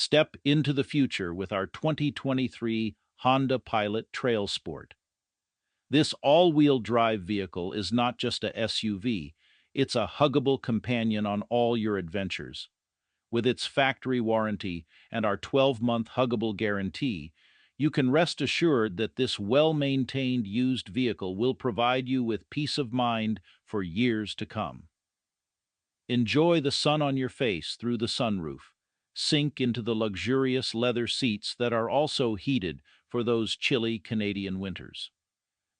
Step into the future with our 2023 Honda Pilot TRAILSPORT. This all-wheel drive vehicle is not just a SUV, it's a huggable companion on all your adventures. With its factory warranty and our 12-month huggable guarantee, you can rest assured that this well-maintained used vehicle will provide you with peace of mind for years to come. Enjoy the sun on your face through the sunroof. Sink into the luxurious leather seats that are also heated for those chilly Canadian winters.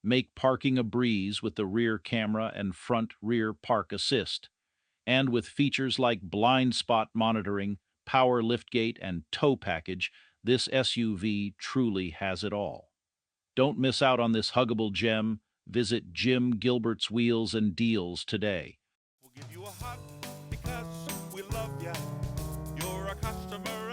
Make parking a breeze with the rear camera and front rear park assist. And with features like blind spot monitoring, power liftgate, and tow package, this SUV truly has it all. Don't miss out on this huggable gem. Visit Jim Gilbert's Wheels and Deals today. We'll give you a hug because we love ya. You're a customer